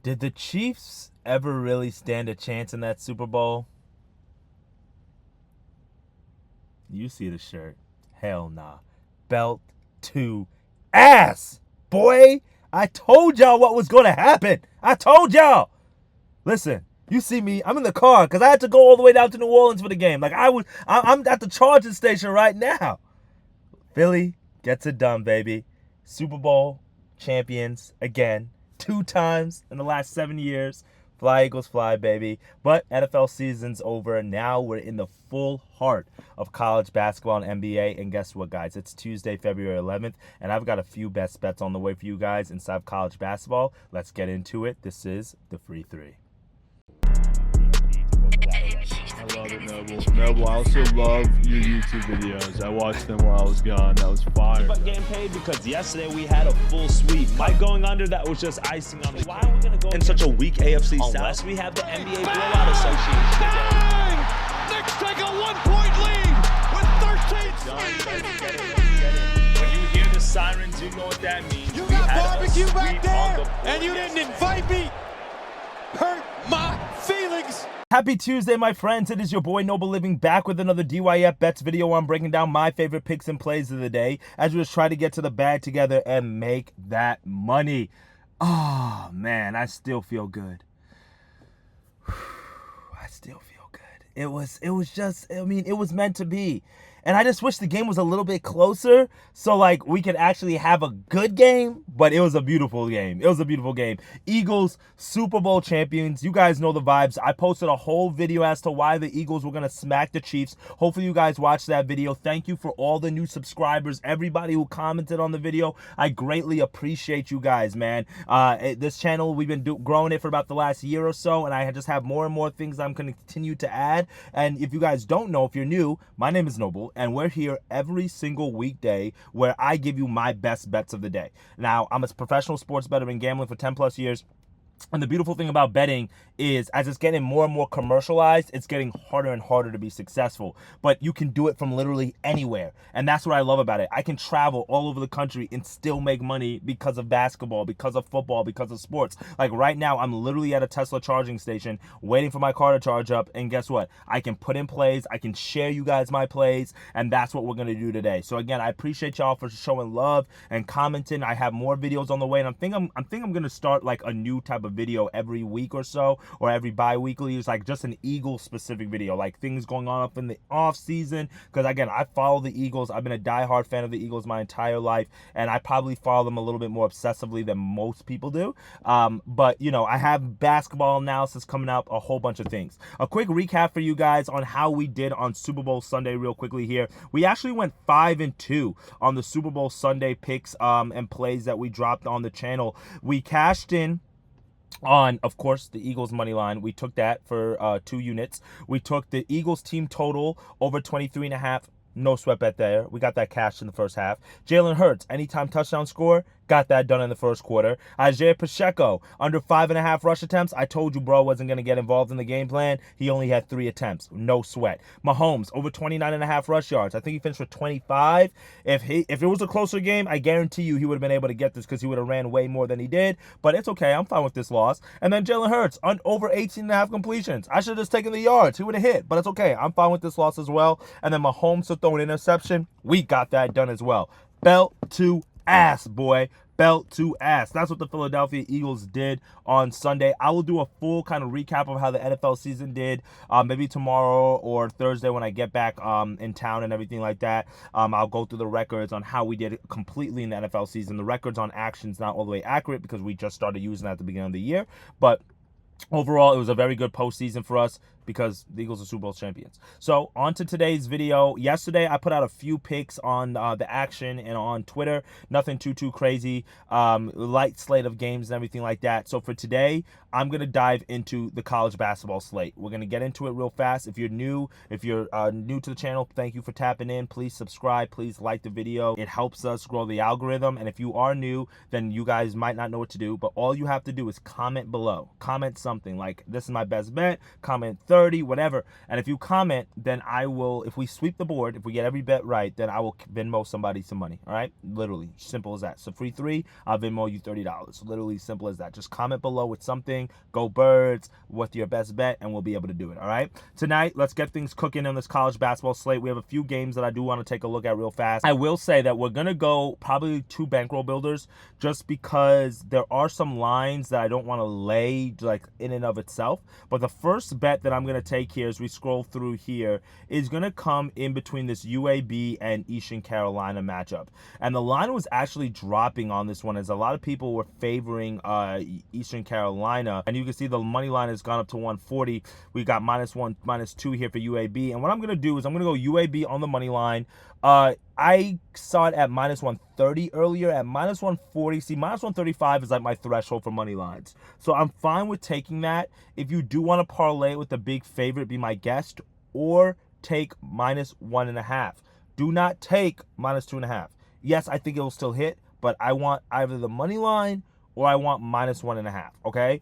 Did the Chiefs ever really stand a chance in that Super Bowl? You see the shirt. Hell nah. Belt to ass, boy. I told y'all what was going to happen. I told y'all. Listen, you see me. I'm in the car because I had to go all the way down to New Orleans for the game. I'm at the charging station right now. Philly gets it done, baby. Super Bowl champions again. 2 times in the last 7 years. Fly, Eagles, fly, baby. But NFL season's over. Now we're in the full heart of college basketball and NBA. And guess what, guys? It's Tuesday, February 11th. And I've got a few best bets on the way for you guys inside of college basketball. Let's get into it. This is the Free Three. I love it, Noble. Noble, I also love your YouTube videos. I watched them while I was gone. That was fire. But getting paid because yesterday we had a full sweep. Mike going under, that was just icing on the. Why are we going to go in such a weak AFC South? Unless we have the NBA Blowout Association. Bang! Knicks take a 1-point lead with 13 When you hear the sirens, you know what that means. You got barbecue back there, and you didn't invite me. Hurt my feelings. Happy Tuesday, my friends. It is your boy Noble Living back with another DYF Bets video where I'm breaking down my favorite picks and plays of the day as we just try to get to the bag together and make that money. Oh, man, I still feel good. I still feel good. It was just, I mean, it was meant to be. And I just wish the game was a little bit closer so, like, we could actually have a good game. But it was a beautiful game. It was a beautiful game. Eagles, Super Bowl champions. You guys know the vibes. I posted a whole video as to why the Eagles were going to smack the Chiefs. Hopefully, you guys watched that video. Thank you for all the new subscribers, everybody who commented on the video. I greatly appreciate you guys, man. This channel, we've been growing it for about the last year or so, and I just have more and more things I'm going to continue to add. And if you guys don't know, if you're new, my name is Noble. And we're here every single weekday where I give you my best bets of the day. Now, I'm a professional sports bettor, been gambling for 10 plus years. And the beautiful thing about betting is as it's getting more and more commercialized, it's getting harder and harder to be successful. But you can do it from literally anywhere. And that's what I love about it. I can travel all over the country and still make money because of basketball, because of football, because of sports. Like right now, I'm literally at a Tesla charging station waiting for my car to charge up. And guess what? I can put in plays. I can share you guys my plays. And that's what we're going to do today. So again, I appreciate y'all for showing love and commenting. I have more videos on the way. And I think I'm going to start like a new type of video every week or so, or every bi-weekly. It's like just an Eagles specific video, like things going on up in the off season, because again, I follow the Eagles. I've been a diehard fan of the Eagles my entire life, and I probably follow them a little bit more obsessively than most people do. But you know, I have basketball analysis coming up, a whole bunch of things. A quick recap for you guys on how we did on Super Bowl Sunday real quickly here. We actually went 5-2 on the Super Bowl Sunday picks and plays that we dropped on the channel. We cashed in on, of course, the Eagles money line. We took that for 2 units. We took the Eagles team total over 23.5. No sweat bet there. We got that cashed in the first half. Jalen Hurts, anytime touchdown score, got that done in the first quarter. Isaiah Pacheco, under 5.5 rush attempts. I told you bro wasn't going to get involved in the game plan. He only had 3 attempts. No sweat. Mahomes, over 29.5 rush yards. I think he finished with 25. If it was a closer game, I guarantee you he would have been able to get this because he would have ran way more than he did. But it's okay. I'm fine with this loss. And then Jalen Hurts, over 18.5 completions. I should have just taken the yards. He would have hit. But it's okay. I'm fine with this loss as well. And then Mahomes to throw an interception. We got that done as well. Belt to ass, boy. Belt to ass. That's what the Philadelphia Eagles did on Sunday. I will do a full kind of recap of how the NFL season did maybe tomorrow or Thursday when I get back in town and everything like that. I'll go through the records on how we did completely in the NFL season. The records on action's not all the way accurate because we just started using that at the beginning of the year. But overall, it was a very good postseason for us because the Eagles are Super Bowl champions. So on to today's video. Yesterday, I put out a few picks on the action and on Twitter. Nothing too crazy. Light slate of games and everything like that. So for today, I'm going to dive into the college basketball slate. We're going to get into it real fast. If you're new to the channel, thank you for tapping in. Please subscribe. Please like the video. It helps us grow the algorithm. And if you are new, then you guys might not know what to do. But all you have to do is comment below. Comment something like, this is my best bet. Comment 30, whatever. And if you comment, then I will, if we sweep the board, if we get every bet right, then I will Venmo somebody some money, all right? Literally, simple as that. So free 3, I'll Venmo you $30. Literally simple as that. Just comment below with something, go Birds, with your best bet, and we'll be able to do it, all right? Tonight, let's get things cooking on this college basketball slate. We have a few games that I do want to take a look at real fast. I will say that we're going to go probably 2 bankroll builders just because there are some lines that I don't want to lay like in and of itself. But the first bet that I'm going to take here as we scroll through here is going to come in between this UAB and Eastern Carolina matchup. And the line was actually dropping on this one as a lot of people were favoring Eastern Carolina. And you can see the money line has gone up to 140. We got -1, -2 here for UAB. And what I'm going to do is I'm going to go UAB on the money line. I saw it at -130 earlier, at -140. See, -135 is like my threshold for money lines. So I'm fine with taking that. If you do want to parlay with the big favorite, be my guest, or take -1.5. Do not take -2.5. Yes, I think it will still hit, but I want either the money line or I want -1.5, okay?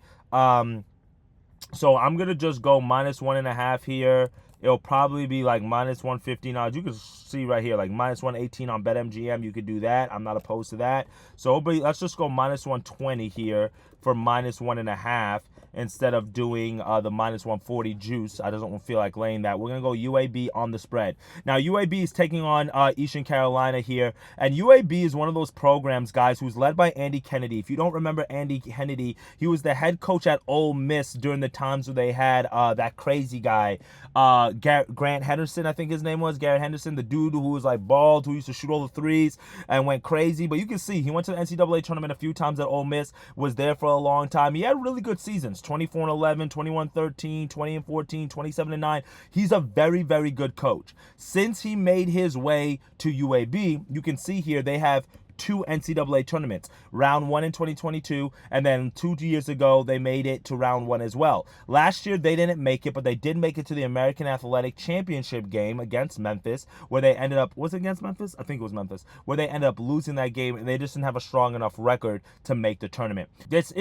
So I'm going to just go -1.5 here. It'll probably be like -150 now. You can see right here, like -118 on BetMGM. You could do that. I'm not opposed to that. So let's just go -120 here for -1.5 instead of doing the -140 juice. I don't feel like laying that. We're going to go UAB on the spread. Now, UAB is taking on Eastern Carolina here. And UAB is one of those programs, guys, who's led by Andy Kennedy. If you don't remember Andy Kennedy, he was the head coach at Ole Miss during the times where they had that crazy guy, Grant Henderson, I think his name was, Garrett Henderson, the dude who was like bald, who used to shoot all the threes and went crazy. But you can see he went to the NCAA tournament a few times at Ole Miss, was there for a long time. He had really good seasons, 24-11, 21-13, 20-14, 27-9. He's a very, very good coach. Since he made his way to UAB, you can see here they have 2 NCAA tournaments, round 1 in 2022, and then 2 years ago they made it to round 1 as well. Last year they didn't make it, but they did make it to the American Athletic Championship game against Memphis, where they ended up, was it against Memphis? I think it was Memphis, where they ended up losing that game, and they just didn't have a strong enough record to make the tournament. This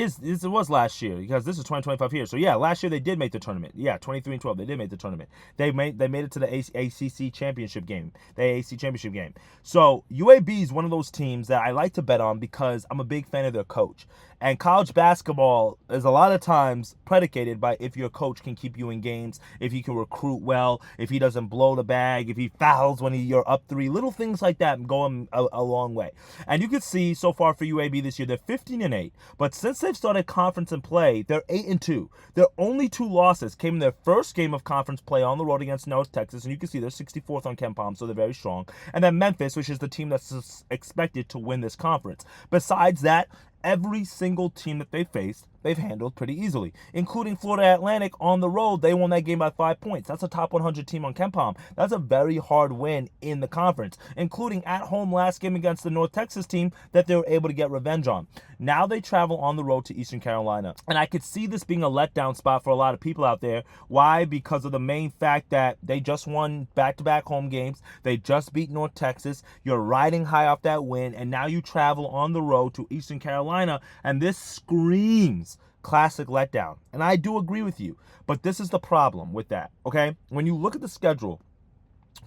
was last year, because this is 2025 here. So yeah, last year they did make the tournament. Yeah, 23-12, they did make the tournament. They made it to the ACC championship game, the AAC championship game. So UAB is one of those teams that I like to bet on because I'm a big fan of their coach. And college basketball is a lot of times predicated by if your coach can keep you in games, if he can recruit well, if he doesn't blow the bag, if he fouls when you're up 3, little things like that go a long way. And you can see so far for UAB this year, they're 15-8. But since they've started conference and play, they're 8-2. Their only 2 losses came in their first game of conference play on the road against North Texas. And you can see they're 64th on KenPom, so they're very strong. And then Memphis, which is the team that's expected to win this conference. Besides that, every single team that they faced, they've handled pretty easily, including Florida Atlantic on the road. They won that game by 5 points. That's a top 100 team on KenPom. That's a very hard win in the conference, including at home last game against the North Texas team that they were able to get revenge on. Now they travel on the road to Eastern Carolina. And I could see this being a letdown spot for a lot of people out there. Why? Because of the main fact that they just won back-to-back home games. They just beat North Texas. You're riding high off that win, and now you travel on the road to Eastern Carolina, and this screams classic letdown. And I do agree with you, but this is the problem with that, okay? When you look at the schedule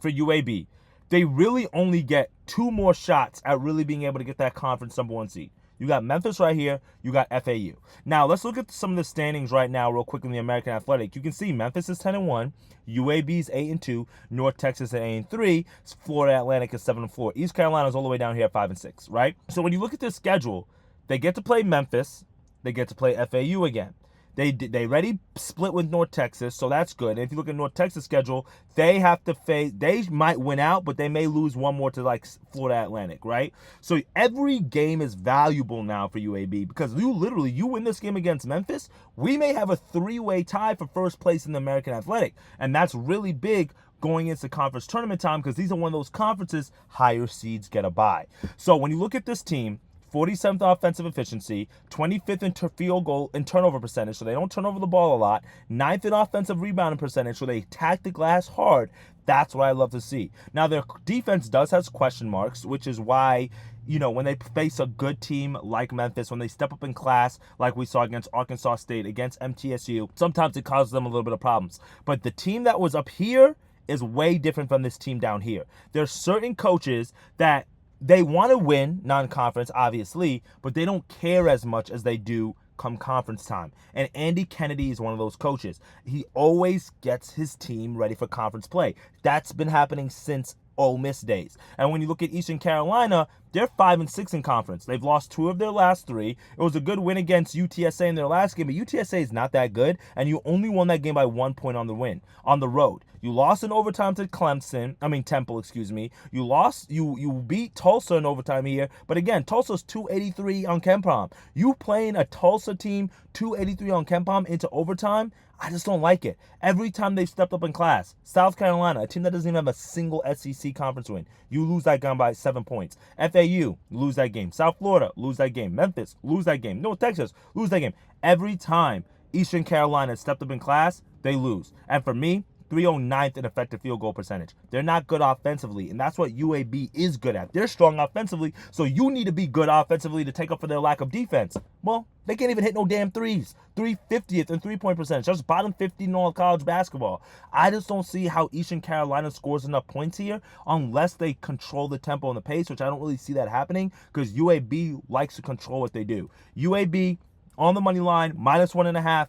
for UAB, they really only get 2 more shots at really being able to get that conference #1 seed. You got Memphis right here. You got FAU. Now, let's look at some of the standings right now real quick in the American Athletic. You can see Memphis is 10-1. UAB is 8-2. North Texas is 8-3. Florida Atlantic is 7-4. East Carolina is all the way down here at 5-6, right? So when you look at this schedule, they get to play Memphis. They get to play FAU again. They already split with North Texas, so that's good. And if you look at North Texas' schedule, they have to face, they might win out, but they may lose one more to like Florida Atlantic, right? So every game is valuable now for UAB because you win this game against Memphis, we may have a 3-way tie for first place in the American Athletic. And that's really big going into conference tournament time because these are one of those conferences higher seeds get a bye. So when you look at this team, 47th offensive efficiency, 25th in field goal and turnover percentage, so they don't turn over the ball a lot, 9th in offensive rebounding percentage, so they attack the glass hard. That's what I love to see. Now, their defense does have question marks, which is why when they face a good team like Memphis, when they step up in class like we saw against Arkansas State, against MTSU, sometimes it causes them a little bit of problems. But the team that was up here is way different from this team down here. There's certain coaches that they want to win non-conference, obviously, but they don't care as much as they do come conference time. And Andy Kennedy is one of those coaches. He always gets his team ready for conference play. That's been happening since Ole Miss days. And when you look at Eastern Carolina, they're 5-6 in conference. They've lost 2 of their last 3. It was a good win against UTSA in their last game, but UTSA is not that good, and you only won that game by 1 point on the road. You lost in overtime to Temple, excuse me. You beat Tulsa in overtime here, but again, Tulsa's 283 on KenPom. You playing a Tulsa team 283 on KenPom into overtime, I just don't like it. Every time they've stepped up in class, South Carolina, a team that doesn't even have a single SEC conference win, you lose that game by 7 points. FAU, lose that game. South Florida, lose that game. Memphis, lose that game. North Texas, lose that game. Every time Eastern Carolina stepped up in class, they lose. And for me, 309th in effective field goal percentage. They're not good offensively, and that's what UAB is good at. They're strong offensively, so you need to be good offensively to take up for their lack of defense. Well, they can't even hit no damn threes. 350th in three-point percentage. Just bottom 50 in all college basketball. I just don't see how Eastern Carolina scores enough points here unless they control the tempo and the pace, which I don't really see that happening because UAB likes to control what they do. UAB on the money line, -1.5.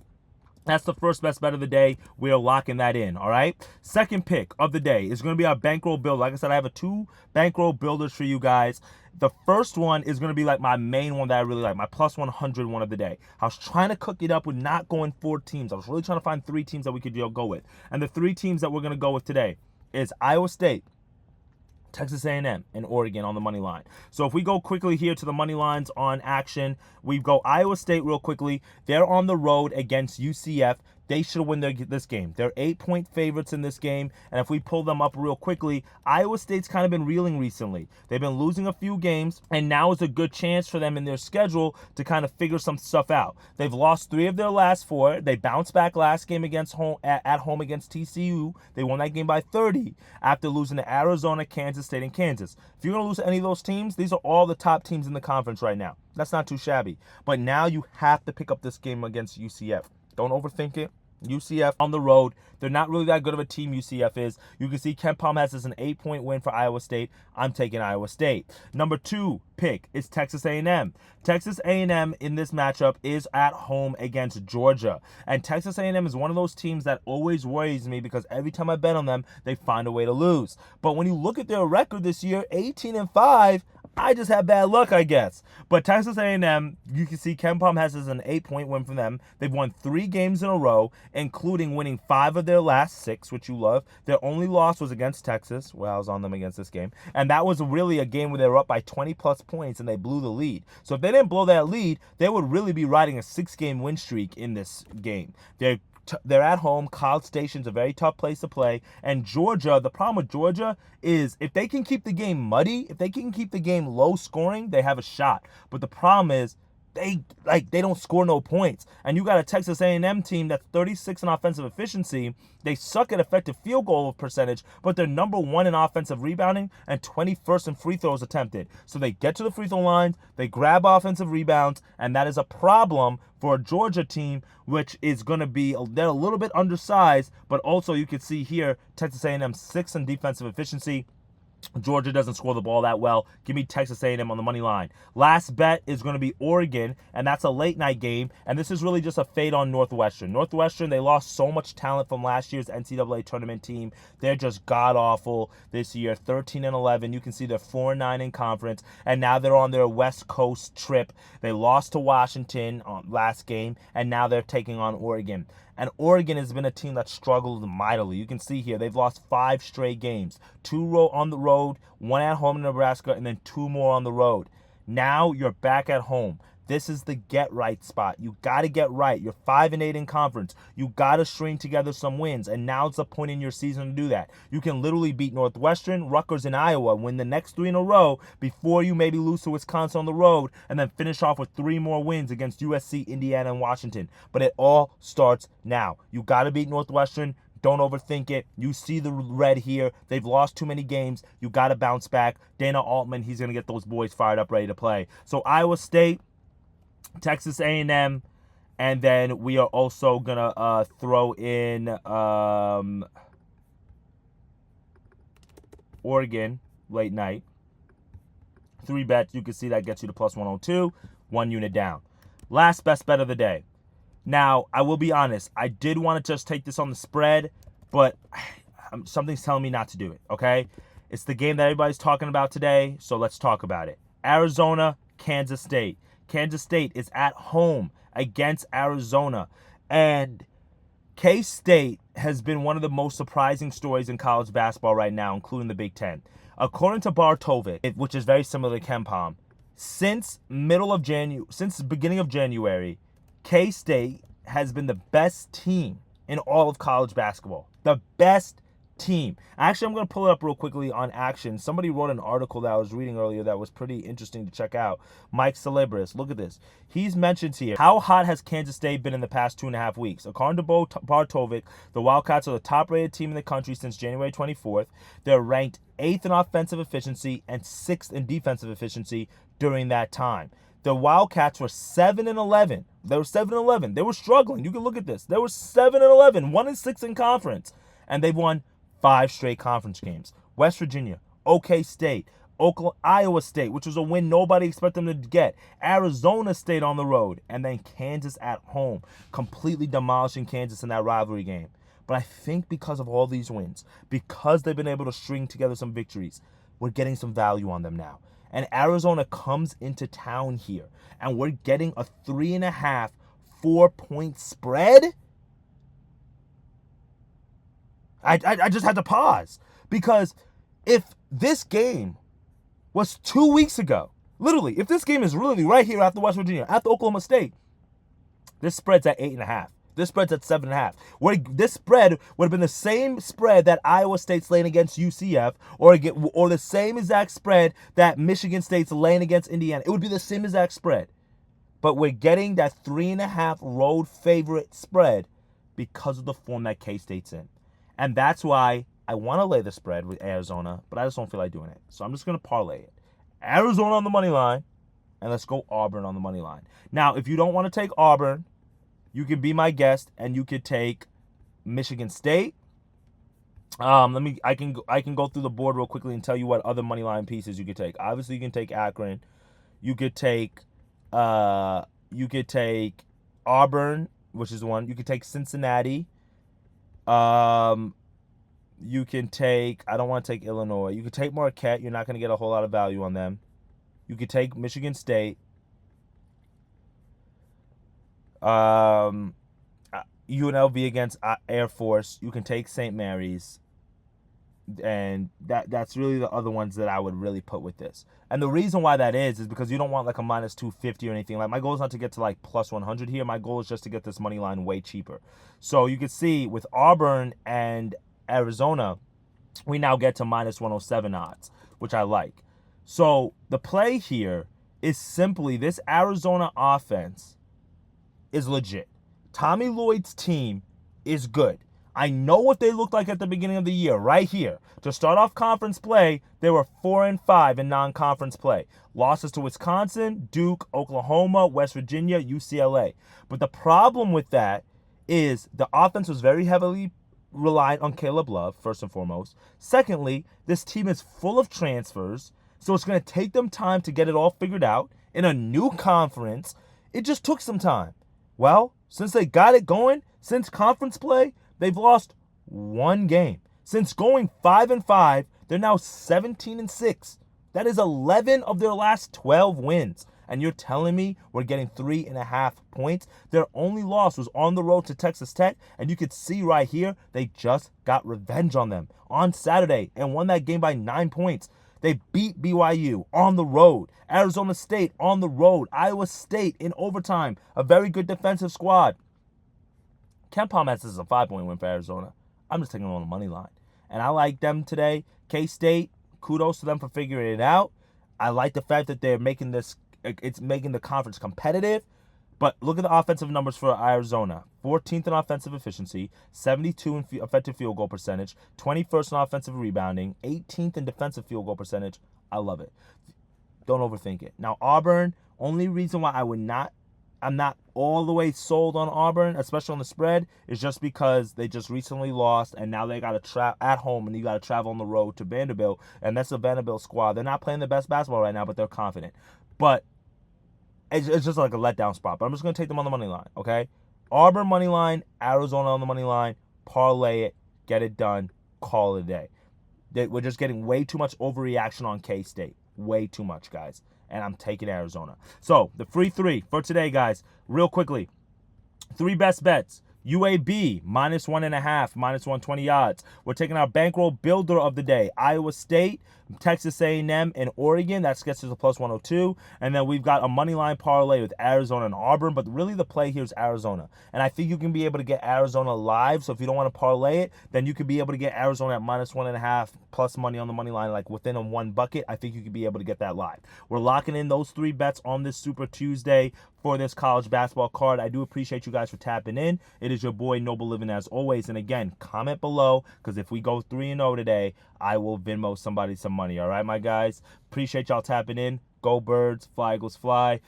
That's the first best bet of the day. We are locking that in, all right? Second pick of the day is going to be our bankroll build. Like I said, I have 2 bankroll builders for you guys. The first one is going to be like my main one that I really like, my plus 100 one of the day. I was trying to cook it up with not going 4 teams. I was really trying to find 3 teams that we could go with. And the 3 teams that we're going to go with today is Iowa State, Texas A&M, and Oregon on the money line. So if we go quickly here to the money lines on action, we go Iowa State real quickly. They're on the road against UCF. They should win this game. They're 8-point favorites in this game, and if we pull them up real quickly, Iowa State's kind of been reeling recently. They've been losing a few games, and now is a good chance for them in their schedule to kind of figure some stuff out. They've lost 3 of their last 4. They bounced back last game at home against TCU. They won that game by 30 after losing to Arizona, Kansas State, and Kansas. If you're going to lose to any of those teams, these are all the top teams in the conference right now. That's not too shabby. But now you have to pick up this game against UCF. Don't overthink it. UCF on the road. They're not really that good of a team, UCF is. You can see KenPom has this an 8-point win for Iowa State. I'm taking Iowa State. Number 2 pick is Texas A&M. Texas A&M in this matchup is at home against Georgia. And Texas A&M is one of those teams that always worries me because every time I bet on them, they find a way to lose. But when you look at their record this year, 18-5, I just had bad luck, I guess. But Texas A&M, you can see KenPom has this an 8-point win for them. They've won 3 games in a row, including winning 5 of their last 6, which you love. Their only loss was against Texas. Well, I was on them against this game. And that was really a game where they were up by 20-plus points, and they blew the lead. So if they didn't blow that lead, they would really be riding a 6-game win streak in this game. They're at home. College Station's a very tough place to play. And Georgia, the problem with Georgia is if they can keep the game muddy, if they can keep the game low scoring, they have a shot. But the problem is they don't score no points. And you got a Texas A&M team that's 36 in offensive efficiency. They suck at effective field goal percentage, but they're number 1 in offensive rebounding and 21st in free throws attempted. So they get to the free throw line, they grab offensive rebounds, and that is a problem for a Georgia team, which is going to be, they're a little bit undersized, but also you can see here, Texas A&M 6th in defensive efficiency. Georgia doesn't score the ball that well. Give me Texas A&M on the money line. Last bet is going to be Oregon, and that's a late night game, and this is really just a fade on Northwestern. Northwestern, they lost so much talent from last year's NCAA tournament team. They're just god-awful this year, 13-11. You can see they're 4-9 in conference, and now they're on their West Coast trip. They lost to Washington last game, and now they're taking on Oregon. And Oregon has been a team that struggled mightily. You can see here, they've lost 5 straight games. 2 on the road, 1 at home in Nebraska, and then 2 more on the road. Now you're back at home. This is the get right spot. You got to get right. You're 5-8 in conference. You got to string together some wins, and now's the point in your season to do that. You can literally beat Northwestern, Rutgers, and Iowa, win the next 3 in a row before you maybe lose to Wisconsin on the road, and then finish off with 3 more wins against USC, Indiana, and Washington. But it all starts now. You got to beat Northwestern. Don't overthink it. You see the red here. They've lost too many games. You got to bounce back. Dana Altman, he's going to get those boys fired up, ready to play. So Iowa State, Texas A&M, and then we are also going to throw in Oregon late night. 3 bets. You can see that gets you to plus 102. 1 unit down. Last best bet of the day. Now, I will be honest. I did want to just take this on the spread, but something's telling me not to do it, okay? It's the game that everybody's talking about today, so let's talk about it. Arizona, Kansas State. Kansas State is at home against Arizona, and K-State has been one of the most surprising stories in college basketball right now, including the Big Ten. According to Bartovic, which is very similar to KenPom, since the beginning of January, K-State has been the best team in all of college basketball. The best team. Actually, I'm going to pull it up real quickly on Action. Somebody wrote an article that I was reading earlier that was pretty interesting to check out. Mike Celebris, look at this. He's mentioned here, how hot has Kansas State been in the past 2.5 weeks? According to Bartovic, the Wildcats are the top-rated team in the country since January 24th. They're ranked 8th in offensive efficiency and 6th in defensive efficiency during that time. The Wildcats were 7-11. They were 7-11. They were struggling. You can look at this. They were 7-11, 1-6 in conference, and they've won 5 straight conference games. West Virginia, OK State, Iowa State, which was a win nobody expected them to get. Arizona State on the road, and then Kansas at home, completely demolishing Kansas in that rivalry game. But I think because of all these wins, because they've been able to string together some victories, we're getting some value on them now. And Arizona comes into town here, and we're getting a 3.5, 4-point spread. I just had to pause, because if this game was 2 weeks ago, literally, if this game is really right here after West Virginia, after Oklahoma State, this spread's at 8.5. This spread's at 7.5. This spread would have been the same spread that Iowa State's laying against UCF, or the same exact spread that Michigan State's laying against Indiana. It would be the same exact spread. But we're getting that 3.5 road favorite spread because of the form that K-State's in. And that's why I want to lay the spread with Arizona, but I just don't feel like doing it. So I'm just going to parlay it. Arizona on the money line, and let's go Auburn on the money line. Now, if you don't want to take Auburn, you can be my guest, and you could take Michigan State. I can go through the board real quickly and tell you what other money line pieces you could take. Obviously, you can take Akron. You could take Auburn, which is one. You could take Cincinnati. You can take, I don't want to take Illinois. You could take Marquette. You're not going to get a whole lot of value on them. You could take Michigan State. UNLV against Air Force. You can take St. Mary's. And that's really the other ones that I would really put with this. And the reason why that is because you don't want like a minus 250 or anything. Like, my goal is not to get to like plus 100 here. My goal is just to get this money line way cheaper. So you can see with Auburn and Arizona, we now get to minus 107 odds, which I like. So the play here is simply this Arizona offense is legit. Tommy Lloyd's team is good. I know what they looked like at the beginning of the year, right here. To start off conference play, they were 4-5 in non-conference play. Losses to Wisconsin, Duke, Oklahoma, West Virginia, UCLA. But the problem with that is the offense was very heavily reliant on Caleb Love, first and foremost. Secondly, this team is full of transfers, so it's going to take them time to get it all figured out. In a new conference, it just took some time. Well, since they got it going, since conference play, they've lost 1 game. Since going 5-5, they're now 17-6. That is 11 of their last 12 wins. And you're telling me we're getting 3.5 points? Their only loss was on the road to Texas Tech, and you could see right here, they just got revenge on them on Saturday and won that game by 9 points. They beat BYU on the road. Arizona State on the road. Iowa State in overtime. A very good defensive squad. KenPom has this as a 5-point win for Arizona. I'm just taking them on the money line. And I like them today. K-State, kudos to them for figuring it out. I like the fact that they're making this, it's making the conference competitive. But look at the offensive numbers for Arizona. 14th in offensive efficiency, 72 in effective field goal percentage, 21st in offensive rebounding, 18th in defensive field goal percentage. I love it. Don't overthink it. Now, Auburn, only reason why I'm not all the way sold on Auburn, especially on the spread, is just because they just recently lost, and now they got to at home, and you got to travel on the road to Vanderbilt, and that's a Vanderbilt squad. They're not playing the best basketball right now, but they're confident. But it's just like a letdown spot. But I'm just going to take them on the money line, okay? Auburn money line, Arizona on the money line, parlay it, get it done, call it a day. We're just getting way too much overreaction on K-State. Way too much, guys. And I'm taking Arizona. So, the free three for today, guys. Real quickly. 3 best bets. UAB, -1.5, -120 odds. We're taking our bankroll builder of the day. Iowa State, Texas A&M, and Oregon. That gets us a +102. And then we've got a money line parlay with Arizona and Auburn. But really the play here is Arizona. And I think you can be able to get Arizona live. So if you don't want to parlay it, then you could be able to get Arizona at -1.5 plus money on the money line, like within a one bucket. I think you could be able to get that live. We're locking in those 3 bets on this Super Tuesday for this college basketball card. I do appreciate you guys for tapping in. It is your boy Noble Living as always. And again, comment below, because if we go 3-0 today, I will Venmo somebody some money. All right, my guys? Appreciate y'all tapping in. Go Birds, fly Eagles fly.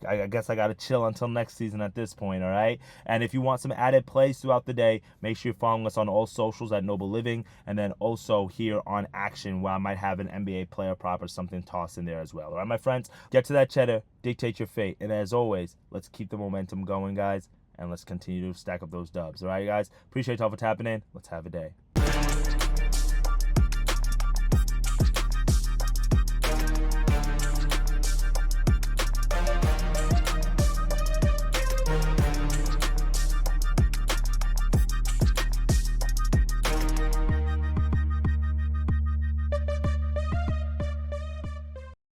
I guess I got to chill until next season at this point, all right? And if you want some added plays throughout the day, make sure you're following us on all socials at Noble Living, and then also here on Action, where I might have an NBA player prop or something tossed in there as well. All right, my friends? Get to that cheddar, dictate your fate. And as always, let's keep the momentum going, guys, and let's continue to stack up those dubs. All right, guys? Appreciate y'all for tapping in. Let's have a day.